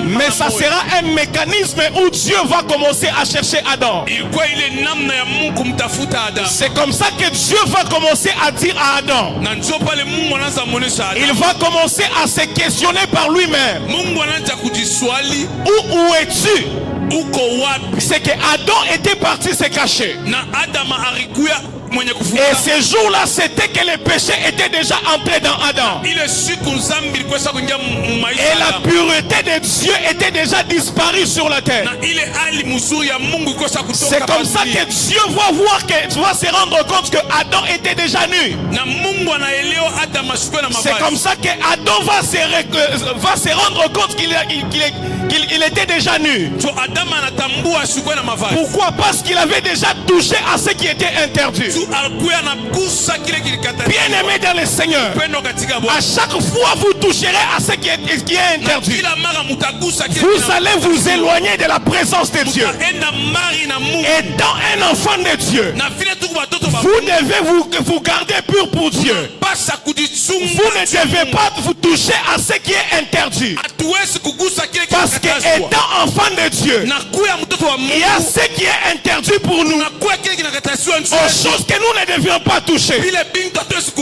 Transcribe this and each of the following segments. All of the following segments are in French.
Mais ça sera un mécanisme où Dieu va commencer à chercher Adam. C'est comme ça que Dieu va commencer à dire à Adam. Il va commencer à se questionner par lui-même. Où es-tu? C'est que Adam était parti se cacher. Et ce jour-là, c'était que le péché était déjà entré dans Adam. Et la pureté de Dieu était déjà disparue sur la terre. C'est comme ça que Dieu va voir, que va se rendre compte que Adam était déjà nu. C'est comme ça que Adam va se rendre compte qu'il était déjà nu. Pourquoi? Parce qu'il avait déjà touché à ce qui était interdit. Bien aimé dans le Seigneur, à chaque fois vous toucherez à ce qui est interdit, vous allez vous éloigner de la présence de Dieu. Étant un enfant de Dieu, vous devez vous garder pur pour Dieu. Vous ne devez pas vous toucher à ce qui est interdit. Parce que étant enfant de Dieu, il y a ce qui est interdit pour nous, aux choses que nous ne devions pas toucher.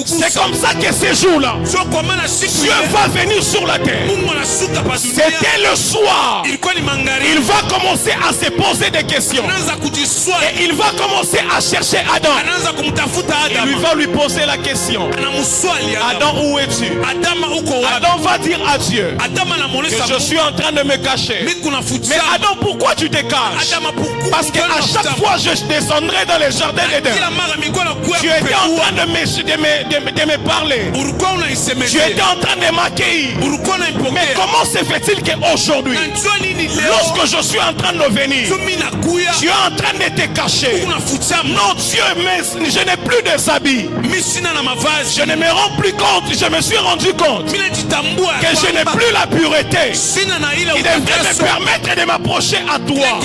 C'est comme ça que ces jours-là, Dieu va venir sur la terre. C'était le soir. Il va commencer à se poser des questions. Et il va commencer à chercher Adam. Et lui va lui poser la question. Adam, où es-tu? Adam va dire à Dieu que je suis en train de me cacher. Mais Adam, pourquoi tu te caches? Parce qu'à chaque fois je descendrai dans les jardins d'Éden, tu étais en train de me parler. Tu étais en train de m'accueillir. Mais comment se fait-il qu'aujourd'hui, lorsque je suis en train de venir, tu es en train de te cacher? Non, Dieu, mais je n'ai plus de habits. Je ne me rends plus compte. Je me suis rendu compte que je n'ai plus la pureté qui devrait me permettre de m'approcher à toi.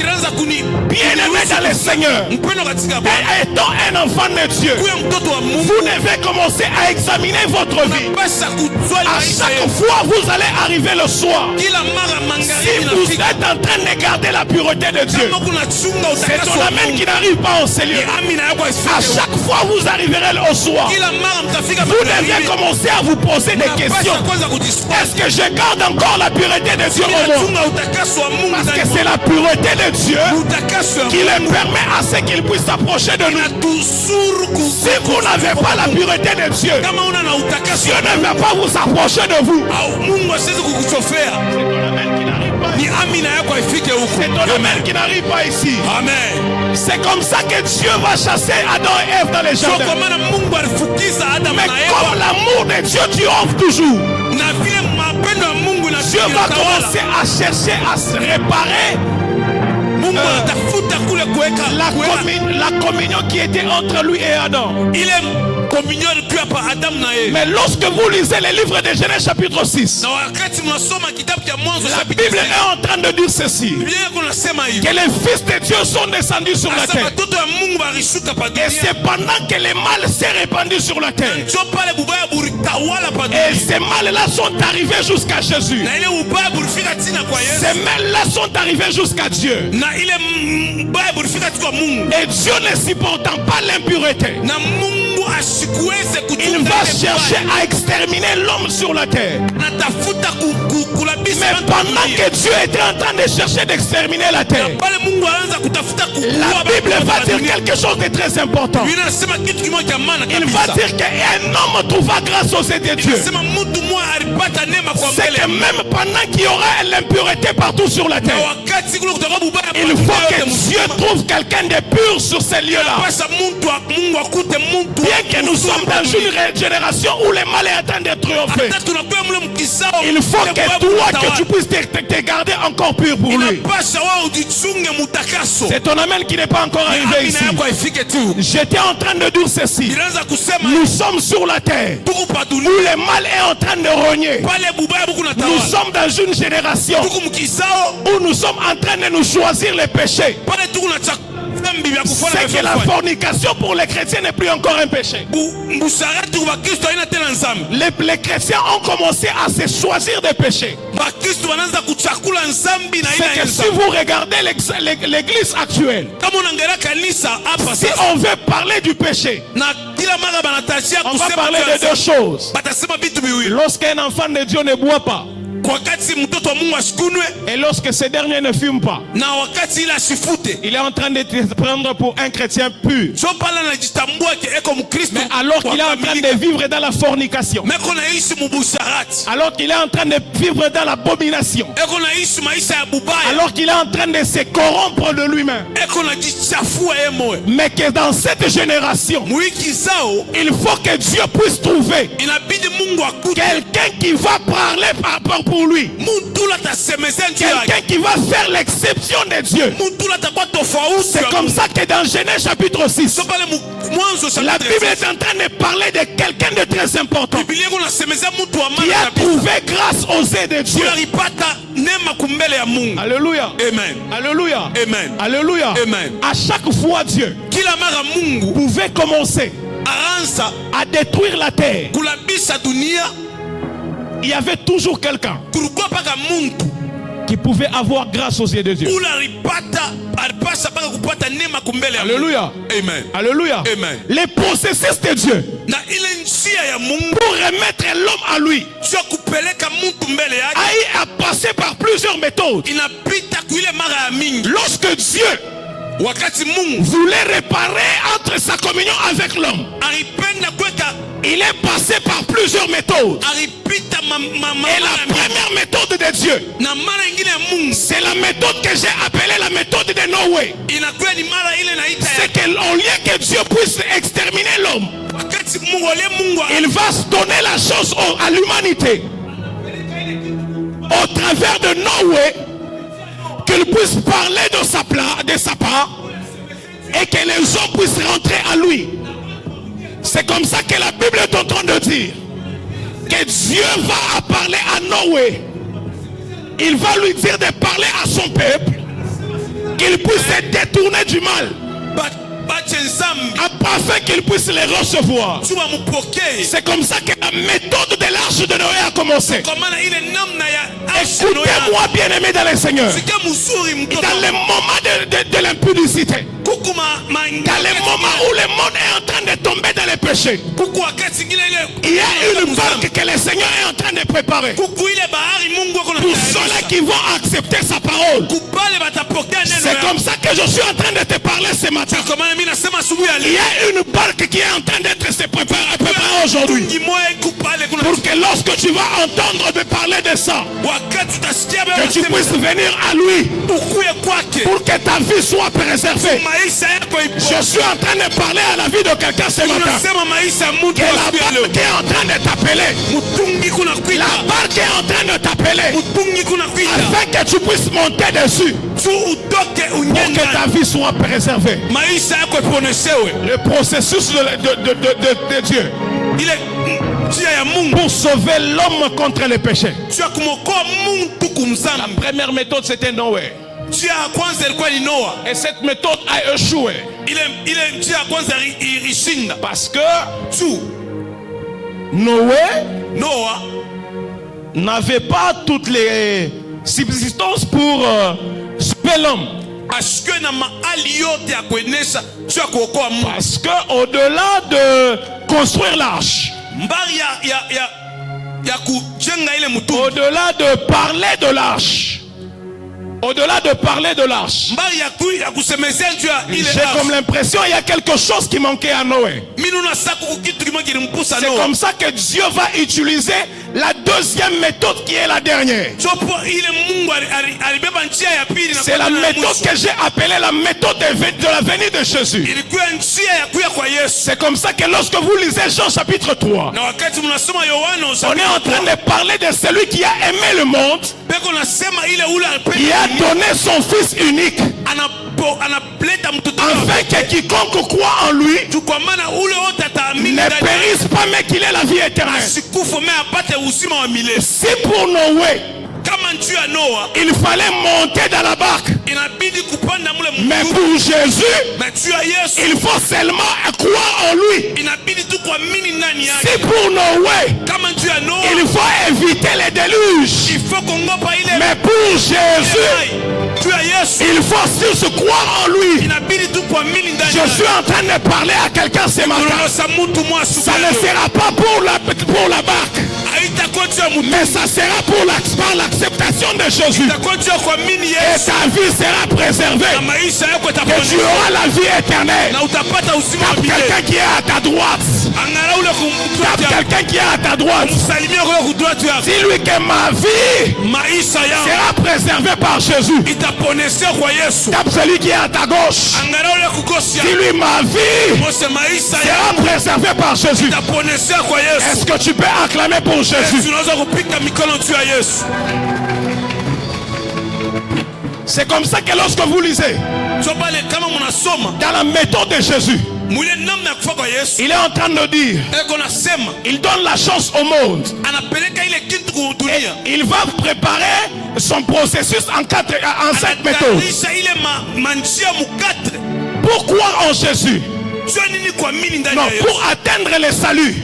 Bien aimé dans le Seigneur, et étant un enfant de Dieu, vous devez commencer à examiner votre vie. À chaque fois vous allez arriver le soir, si vous êtes en train de garder la pureté de Dieu, c'est ton amen qui n'arrive pas en cellule. À chaque fois vous arriverez au soir, vous devez commencer à vous poser des questions. Est-ce que je garde encore la pureté de Dieu en moi? Parce que c'est la pureté de Dieu qui le permet à ce qu'il puisse s'approcher de nous. Si vous n'avez pas la pureté de Dieu, Dieu ne va pas vous approcher de vous. C'est ton amen qui n'arrive pas ici. C'est comme ça que Dieu va chasser Adam et Ève dans les jardins. Mais comme l'amour de Dieu tu offres toujours, Dieu va commencer à chercher à se réparer la communion qui était entre lui et Adam. Mais lorsque vous lisez les livres de Genèse chapitre 6, la Bible est en train de dire ceci, que les fils de Dieu sont descendus sur la terre. Et c'est pendant que les mâles s'est répandu sur la terre. Et ces mâles-là sont arrivés jusqu'à Jésus. Ces mâles-là sont arrivés jusqu'à Dieu. Et Dieu ne supportant pas l'impureté, il va chercher à exterminer l'homme sur la terre. Mais pendant que Dieu était en train de chercher d'exterminer la terre, la Bible va dire quelque chose de très important. Il va dire qu'un homme trouva grâce aux yeux de Dieu. C'est que même pendant qu'il y aura l'impureté partout sur la terre, il faut que Dieu trouve quelqu'un de pur sur ces lieux-là. Bien que nous sommes dans une génération où le mal est en train de triompher, il faut que toi, que tu puisses te garder encore pur pour lui. C'est ton amen qui n'est pas encore arrivé ici. J'étais en train de dire ceci. Nous sommes sur la terre où le mal est en train de rogner. Nous sommes dans une génération où nous sommes en train de nous choisir les péchés. c'est que la fornication pour les chrétiens n'est plus encore un péché. Les chrétiens ont commencé à se choisir des péchés. C'est que si vous regardez l'église actuelle, si on veut parler du péché, on va parler de deux choses. Lorsqu'un enfant de Dieu ne boit pas, et lorsque ce dernier ne fume pas, il est en train de se prendre pour un chrétien pur. Mais alors qu'il est en train de vivre dans la fornication, alors qu'il est en train de vivre dans l'abomination, alors qu'il est en train de se corrompre de lui-même, mais que dans cette génération, il faut que Dieu puisse trouver quelqu'un qui va parler pour lui, quelqu'un qui va faire l'exception de Dieu. C'est comme ça que dans Genèse chapitre 6, la Bible est en train de parler de quelqu'un de très important qui a trouvé grâce aux yeux de Dieu. Alléluia. Amen. Alléluia. Amen. Alléluia. Amen. À chaque fois Dieu pouvait commencer à détruire la terre, il y avait toujours quelqu'un qui pouvait avoir grâce aux yeux de Dieu. Alléluia. Amen. Alléluia. Amen. Les processus de Dieu pour remettre l'homme à lui a passé par plusieurs méthodes. Lorsque Dieu voulait réparer entre sa communion avec l'homme, il est passé par plusieurs méthodes. Et la première méthode de Dieu, c'est la méthode que j'ai appelée la méthode de Noé. C'est qu'au lieu que Dieu puisse exterminer l'homme, il va se donner la chose à l'humanité au travers de Noé, qu'il puisse parler de sa part et que les hommes puissent rentrer à lui. C'est comme ça que la Bible est en train de dire que Dieu va parler à Noé. Il va lui dire de parler à son peuple, qu'il puisse se détourner du mal, afin qu'il puisse les recevoir. C'est comme ça que la méthode de l'arche de Noé a commencé. Écoutez-moi, bien-aimés dans le Seigneur. Dans les moments de l'impudicité, dans les moments où le monde est en train de tomber dans les péchés, il y a une barque que le Seigneur est en train de préparer pour ceux qui vont accepter sa parole. C'est comme ça que je suis en train de te parler ce matin. Il y a une barque qui est en train d'être préparée aujourd'hui, pour que lorsque tu vas entendre me parler de ça, que tu puisses venir à lui, pour que ta vie soit préservée. Je suis en train de parler à la vie de quelqu'un ce matin, que la barque est en train de t'appeler, la barque est en train de t'appeler, afin que tu puisses monter dessus, pour que ta vie soit préservée. Le processus de Dieu pour sauver l'homme contre les péchés. La première méthode, c'était Noé. Et cette méthode a échoué. Parce que Noé n'avait pas toutes les subsistances pour sauver l'homme. Parce que au-delà de construire l'arche, au-delà de parler de l'arche, j'ai comme l'impression qu'il y a quelque chose qui manquait à Noé. C'est comme ça que Dieu va utiliser la deuxième méthode qui est la dernière. C'est la méthode que j'ai appelée la méthode de la venue de Jésus. C'est comme ça que lorsque vous lisez Jean chapitre 3, on est en train de parler de celui qui a aimé le monde, qui a donné son fils unique, afin que quiconque croit en lui ne périsse pas, mais qu'il ait la vie éternelle. Si pour Noé il fallait monter dans la barque. Mais pour Jésus, il faut seulement croire en lui. Si pour Noé, il faut éviter les déluges. Mais pour Jésus, il faut se croire en lui. Je suis en train de parler à quelqu'un ce matin. Ça ne sera pas pour la barque, mais ça sera pour l'acceptation de Jésus. Et ta vie sera préservée. Et tu auras la vie éternelle. Tape quelqu'un qui est à ta droite. Tape quelqu'un qui est à ta droite. Dis-lui que ma vie sera préservée par Jésus. Tape celui qui est à ta gauche. Dis-lui ma vie sera préservée par Jésus. Est-ce que tu peux acclamer pour Jésus? C'est comme ça que lorsque vous lisez dans la méthode de Jésus, il est en train de dire, il donne la chance au monde. Et il va préparer son processus en 5 méthodes. Pourquoi en Jésus? Non, pour atteindre le salut.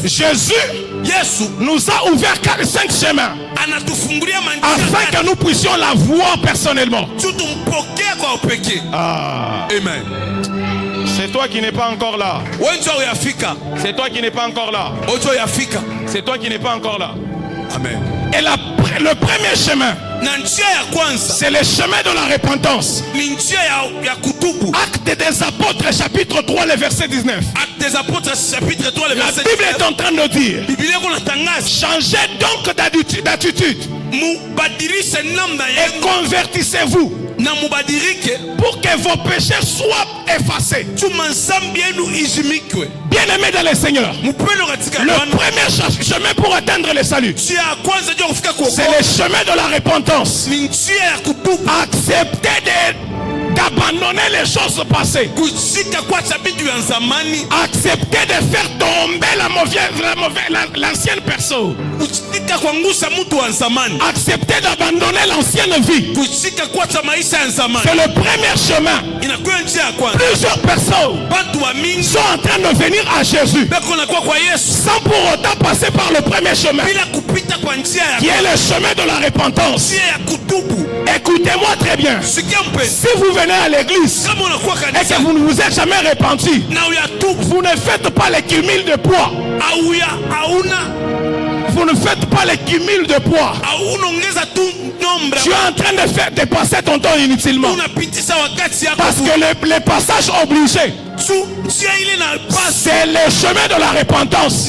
Jésus nous a ouvert 5 chemins afin que nous puissions la voir personnellement. Amen. C'est toi qui n'es pas encore là. C'est toi qui n'es pas encore là. C'est toi qui n'es pas encore là. Amen. Et le premier chemin, c'est le chemin de la repentance. Actes des apôtres chapitre 3 le verset 19. La Bible est en train de dire, changez donc d'attitude et convertissez-vous pour que vos péchés soient effacés. Bien aimé dans le Seigneur, le premier chemin pour atteindre le salut, c'est le chemin de la repentance. Accepter d'abandonner les choses passées. Accepter de faire tomber l'ancienne personne. Accepter d'abandonner l'ancienne vie. C'est le premier chemin. Plusieurs personnes sont en train de venir à Jésus sans pour autant passer par le premier chemin, qui est le chemin de la repentance. Écoutez-moi très bien. Si vous venez à l'église et que vous ne vous êtes jamais repenti, vous ne faites pas les cumuls de poids. Vous ne faites pas les cumuls de poids. Tu es en train de passer ton temps inutilement. Parce que les passages obligés, c'est le chemin de la repentance.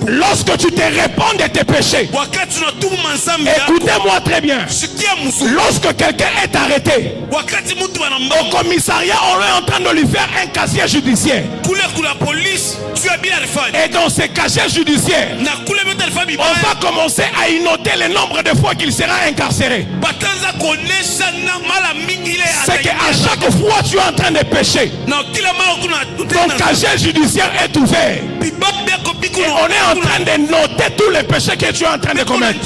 Lorsque tu te répands de tes péchés, écoutez-moi très bien. Lorsque quelqu'un est arrêté au commissariat, on est en train de lui faire un casier judiciaire. Et dans ce casier judiciaire, on va commencer à y noter le nombre de fois qu'il sera incarcéré. C'est qu'à chaque fois tu es en train de pécher, ton casier judiciaire est ouvert. Et on est en train de noter tous les péchés que tu es en train de commettre.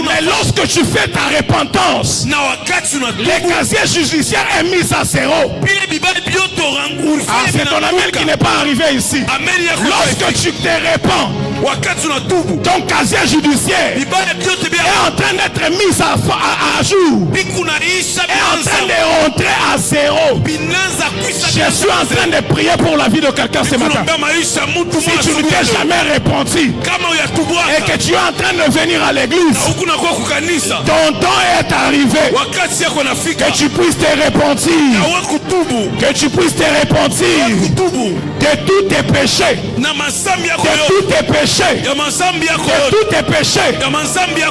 Mais lorsque tu fais ta repentance, le casier judiciaire est mis à zéro. C'est ton ami qui n'est pas arrivé ici. Lorsque tu te répands, ton casier judiciaire est en train d'être mis à jour, est en train de rentrer à zéro. Je suis en train de prier pour la vie de quelqu'un ce matin. Si tu ne t'es jamais repenti et que tu es en train de venir à l'église, ton temps est arrivé. Que tu puisses te repentir, que tu puisses te repentir de tous tes péchés, de tous tes péchés, de tous tes péchés.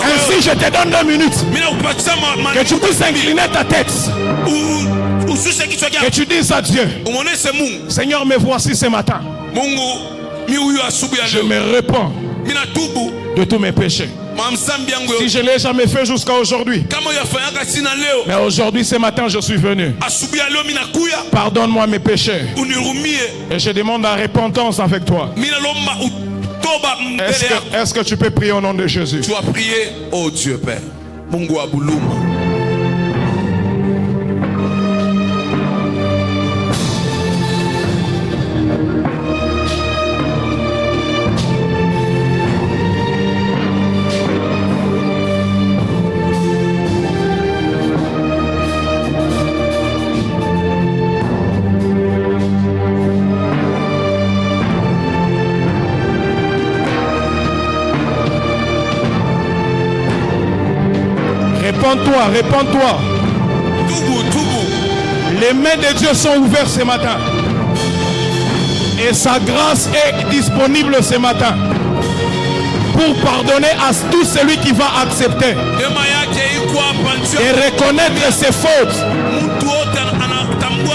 Ainsi je te donne 2 minutes que tu puisses incliner ta tête, que tu dises à Dieu, Seigneur, me voici ce matin. Je me repens de tous mes péchés. Si je ne l'ai jamais fait jusqu'à aujourd'hui, mais aujourd'hui, ce matin, je suis venu. Pardonne-moi mes péchés. Et je demande la repentance avec toi. Est-ce que tu peux prier au nom de Jésus? Tu vas prier, oh Dieu Père. Mungu wa buluma. Réponds-toi, réponds-toi. Les mains de Dieu sont ouvertes ce matin. Et sa grâce est disponible ce matin pour pardonner à tout celui qui va accepter et reconnaître ses fautes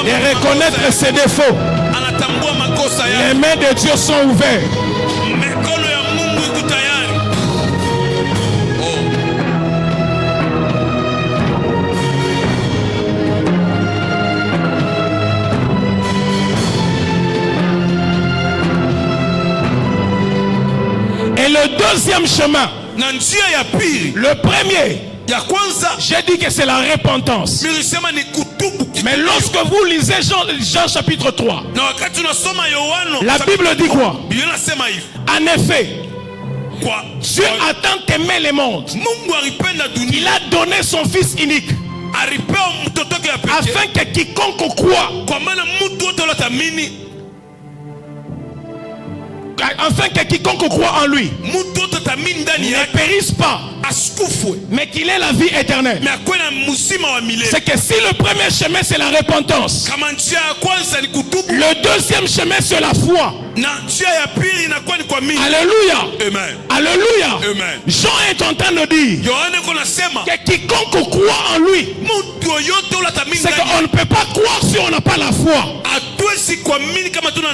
et reconnaître ses défauts. Les mains de Dieu sont ouvertes. Et le deuxième chemin, le premier, j'ai dit que c'est la repentance. Mais lorsque vous lisez Jean chapitre 3, la Bible dit quoi? En effet, Dieu a tant aimé le monde, il a donné son Fils unique, afin que quiconque croit, afin que quiconque croit en lui ne périsse pas, mais qu'il ait la vie éternelle. C'est que si le premier chemin c'est la repentance, le deuxième chemin c'est la foi. Alléluia. Amen. Alléluia. Amen. Jean est en train de dire que quiconque croit en lui, c'est qu'on ne peut pas croire si on n'a pas la foi.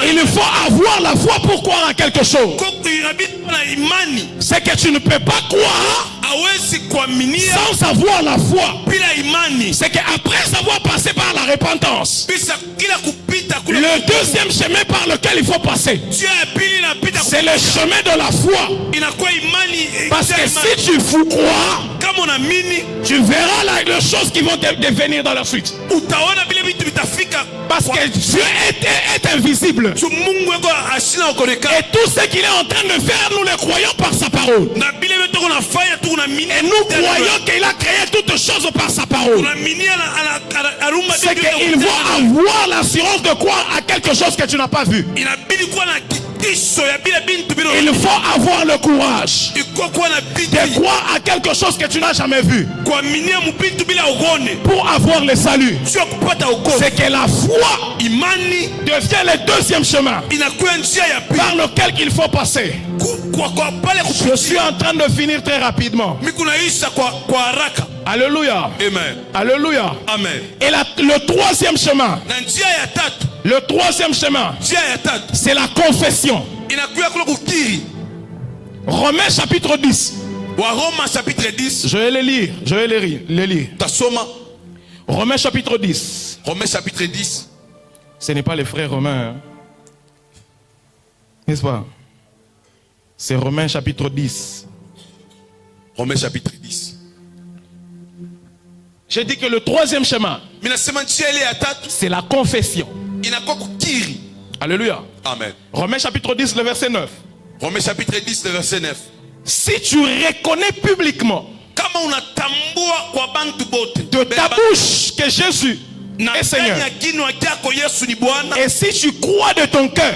Il faut avoir la foi pour croire en quelque chose. C'est que tu ne peux pas croire sans avoir la foi. C'est qu'après avoir passé par la repentance, le deuxième chemin par lequel il faut passer, c'est le chemin de la foi. Parce que si tu crois, tu verras les choses qui vont devenir dans la suite. Parce que Dieu est invisible. Et tout ce qu'il est en train de faire, nous le croyons par sa parole. Et nous croyons qu'il a créé toutes choses par sa parole. C'est qu'il faut avoir l'assurance de croire à quelque chose que tu n'as pas vu. Il faut avoir le courage de croire à quelque chose que tu n'as jamais vu pour avoir le salut. C'est que la foi devient le deuxième chemin par lequel il faut passer. Je suis en train de finir très rapidement. Alléluia. Amen. Alléluia. Amen. Et le troisième chemin, le troisième chemin, c'est la confession. Romains chapitre 10. Je vais le lire. Je vais le lire. Romains chapitre 10. Romains chapitre 10. Ce n'est pas les frères romains. Hein? N'est-ce pas? C'est Romains chapitre 10. Romains chapitre 10. J'ai dit que le troisième chemin, c'est la confession. Alléluia. Amen. Romains chapitre 10, le verset 9. Romains chapitre 10, le verset 9. Si tu reconnais publiquement de ta bouche que Jésus est Seigneur, et si tu crois de ton cœur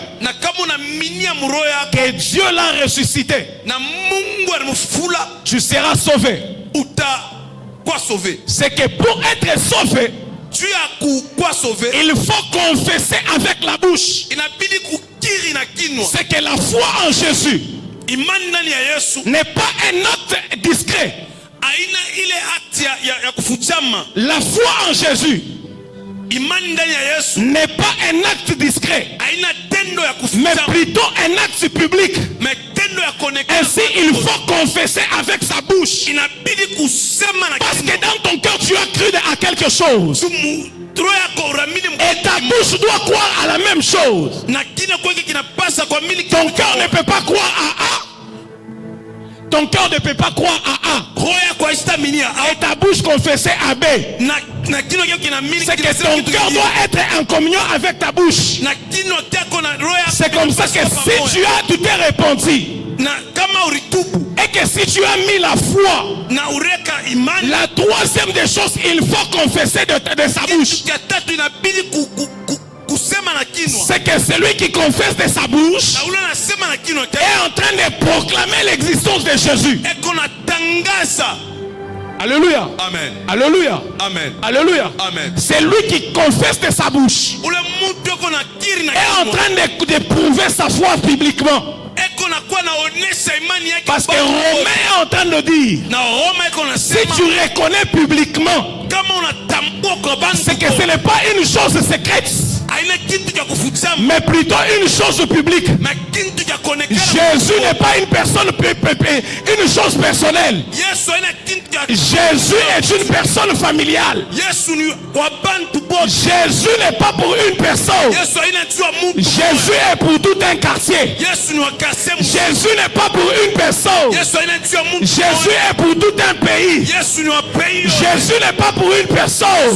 que Dieu l'a ressuscité, tu seras sauvé. C'est que pour être sauvé, il faut confesser avec la bouche. C'est que la foi en Jésus n'est pas un acte discret. La foi en Jésus n'est pas un acte discret, mais plutôt un acte public. Ainsi, il faut confesser avec sa bouche. Parce que dans ton cœur, tu as cru à quelque chose. Et ta bouche doit croire à la même chose. Ton cœur ne peut pas croire à A. Ton cœur ne peut pas croire à A. Et ta bouche confesser à B. C'est que ton cœur doit être en communion avec ta bouche. C'est comme ça que si tu t'es repenti. Et que si tu as mis la foi, la troisième des choses, il faut confesser de sa bouche. C'est que celui qui confesse de sa bouche est en train de proclamer l'existence de Jésus. Alléluia. Amen. Alléluia. Amen. Alléluia. Amen. C'est lui qui confesse de sa bouche est en train de prouver sa foi publiquement. Parce que Romain est en train de dire, si tu reconnais publiquement, c'est que ce n'est pas une chose secrète, mais plutôt une chose publique. Jésus n'est pas une personne, une chose personnelle. Jésus est une personne familiale. Jésus n'est pas pour une personne. Jésus est pour tout un quartier. Jésus n'est pas pour une personne. Jésus est pour tout un pays. Jésus n'est pas pour une personne.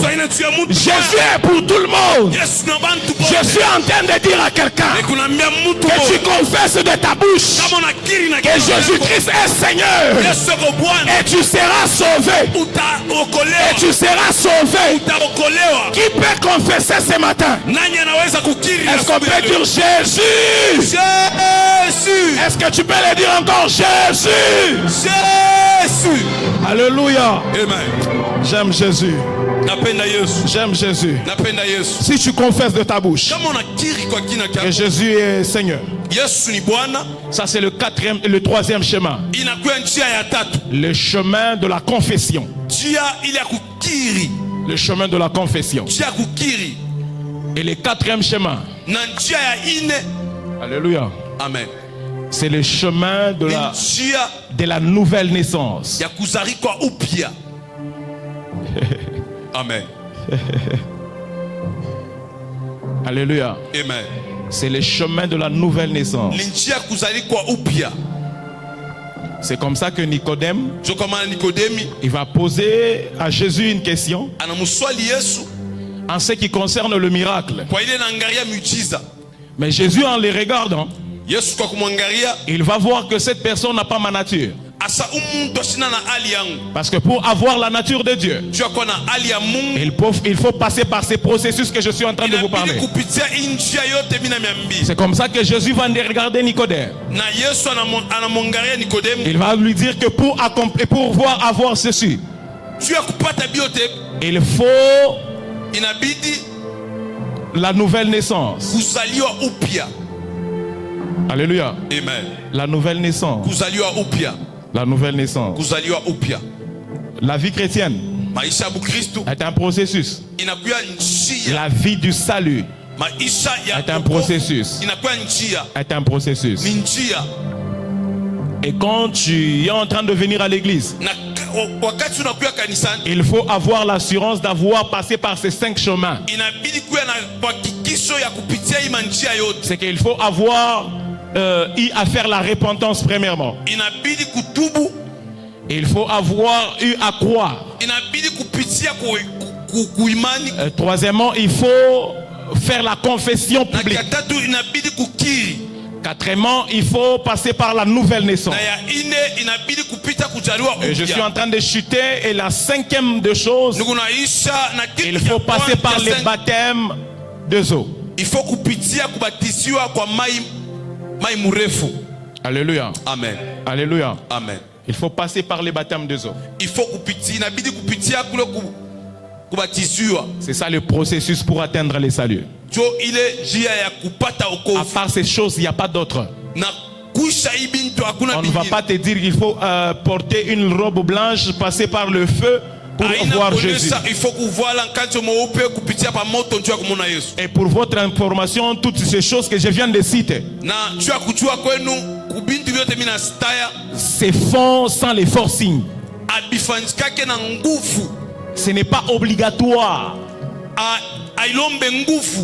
Jésus est pour tout le monde. Je suis en train de dire à quelqu'un que tu confesses de ta bouche que Jésus-Christ est Seigneur et tu seras sauvé. Et tu seras sauvé. Qui peut confesser ce matin? Est-ce qu'on peut dire Jésus? Jésus. Est-ce que tu peux le dire encore Jésus? Jésus. Alléluia. Amen. J'aime Jésus. J'aime Jésus. Si tu confesses de ta bouche que Jésus est Seigneur, ça c'est le troisième chemin. Le chemin de la confession. Le chemin de la confession. Et le quatrième chemin. Alléluia. Amen. C'est le chemin de la nouvelle naissance. Amen. Alléluia. Amen. C'est le chemin de la nouvelle naissance. C'est comme ça que Nicodème, il va poser à Jésus une question en ce qui concerne le miracle. Mais Jésus, en les regardant, il va voir que cette personne n'a pas ma nature. Parce que pour avoir la nature de Dieu, il faut passer par ces processus que je suis en train de vous parler. C'est comme ça que Jésus va regarder Nicodème. Il va lui dire que pour pouvoir avoir ceci, il faut la nouvelle naissance. Alléluia. Amen. La nouvelle naissance. La nouvelle naissance. La vie chrétienne est un processus. La vie du salut est un processus. Est un processus. Et quand tu es en train de venir à l'église, il faut avoir l'assurance d'avoir passé par ces 5 chemins. C'est qu'il faut avoir eu à faire la repentance premièrement. Il faut avoir eu à croire. Troisièmement, il faut faire la confession publique. Quatrièmement, il faut passer par la nouvelle naissance. Et je suis en train de chuter. Et la cinquième des choses, il faut passer par les baptêmes de eau. Alléluia. Amen. Alléluia. Amen. Il faut passer par les baptêmes de eau. C'est ça le processus pour atteindre les saluts. À part ces choses, il n'y a pas d'autre. On ne va pas te dire qu'il faut porter une robe blanche, passer par le feu pour voir Jésus. Et pour votre information, toutes ces choses que je viens de citer se font sans les forcing. Ce n'est pas obligatoire.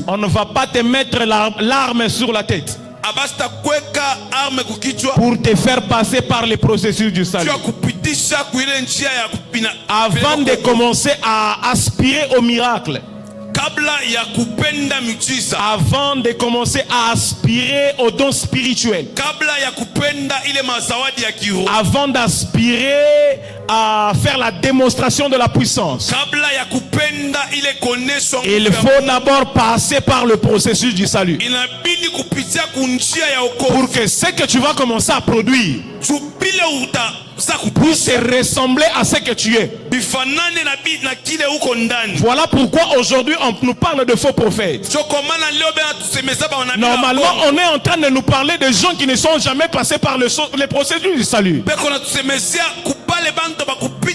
On ne va pas te mettre l'arme sur la tête pour te faire passer par les processus du salut. Avant de commencer à aspirer au miracle, avant de commencer à aspirer aux dons spirituels, avant d'aspirer à faire la démonstration de la puissance, il faut d'abord passer par le processus du salut pour que ce que tu vas commencer à produire puisse ressembler à ce que tu es. Voilà pourquoi aujourd'hui on nous parle de faux prophètes. Normalement on est en train de nous parler de gens qui ne sont jamais passés par les procédures du salut.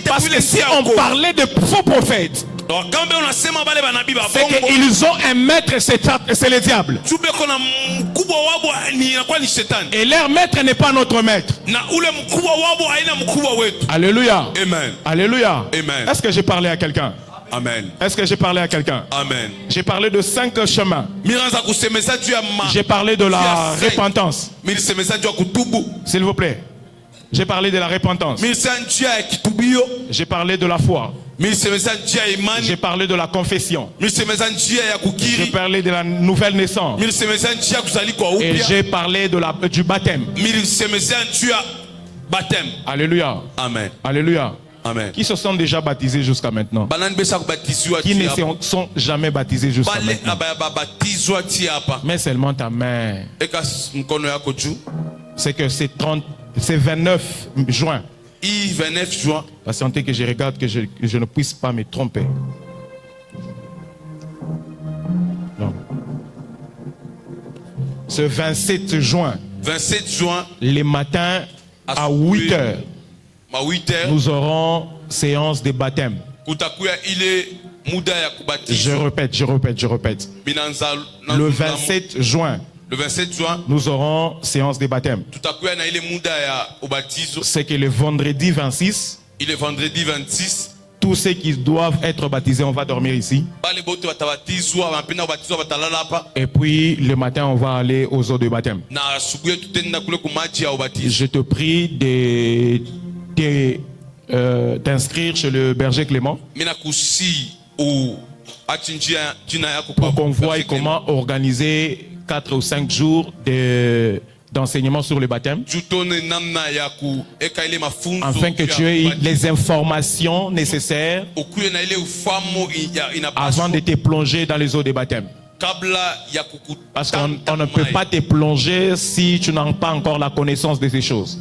Parce que si on parlait de faux prophètes, c'est qu'ils ont un maître, c'est le diable. Et leur maître n'est pas notre maître. Alléluia. Amen. Alléluia. Amen. Est-ce que j'ai parlé à quelqu'un? Amen. Est-ce que j'ai parlé à quelqu'un? Amen. J'ai parlé de 5 chemins. J'ai parlé de la repentance. S'il vous plaît. J'ai parlé de la repentance. J'ai parlé de la foi. J'ai parlé de la confession. J'ai parlé de la nouvelle naissance. Et j'ai parlé de du baptême. Alléluia. Amen. Alléluia. Amen. Qui se sont déjà baptisés jusqu'à maintenant? Qui ne sont jamais baptisés jusqu'à maintenant? Mais seulement ta main. C'est que c'est 29 juin. 29 juin. Patientez que je regarde que je ne puisse pas me tromper. Non. Ce 27 juin. 27 juin. Les matins à 8 heures. Nous aurons séance de baptême. Je répète. Le 27 juin. Le 27 juin, nous aurons séance de baptême. C'est que le vendredi 26, tous ceux qui doivent être baptisés, on va dormir ici. Et puis le matin, on va aller aux eaux de baptême. Je te prie d'inscrire chez le berger Clément pour qu'on voie comment organiser 4 ou 5 jours d'enseignement sur le baptême, afin que tu aies les informations nécessaires avant de te plonger dans les eaux de baptême. Parce qu'on ne peut pas te plonger si tu n'as pas encore la connaissance de ces choses.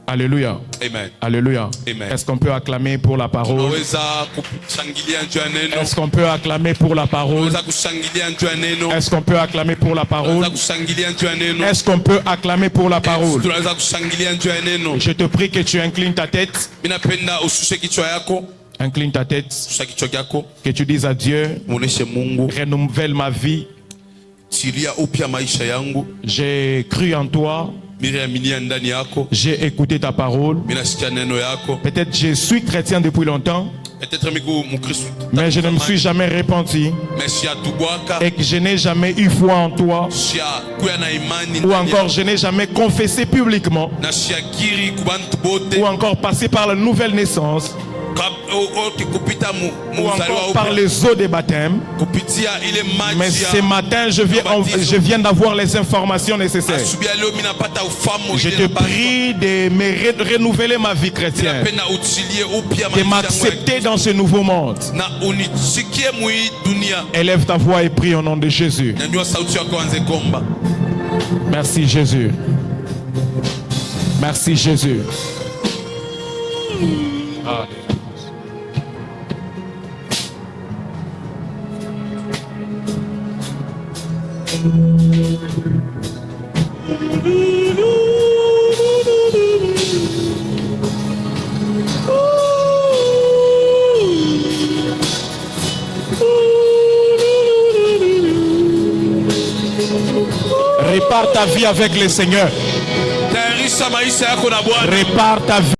Alléluia. Amen. Alléluia. Est-ce qu'on peut acclamer pour la parole? Est-ce qu'on peut acclamer pour la parole? Est-ce qu'on peut acclamer pour la parole? Est-ce qu'on peut acclamer pour la parole? Je te prie que tu inclines ta tête. Incline ta tête. Que tu dises à Dieu, renouvelle ma vie. J'ai cru en toi. J'ai écouté ta parole. Peut-être je suis chrétien depuis longtemps, mais je ne me suis jamais repenti et que je n'ai jamais eu foi en toi, ou encore je n'ai jamais confessé publiquement, ou encore passé par la nouvelle naissance, ou encore par les eaux des baptêmes. Mais ce matin je viens d'avoir les informations nécessaires. Je te prie de me renouveler ma vie chrétienne, de m'accepter dans ce nouveau monde. Élève ta voix et prie au nom de Jésus. Merci Jésus. Merci Jésus. Répare ta vie avec le Seigneur. Répare ta vie.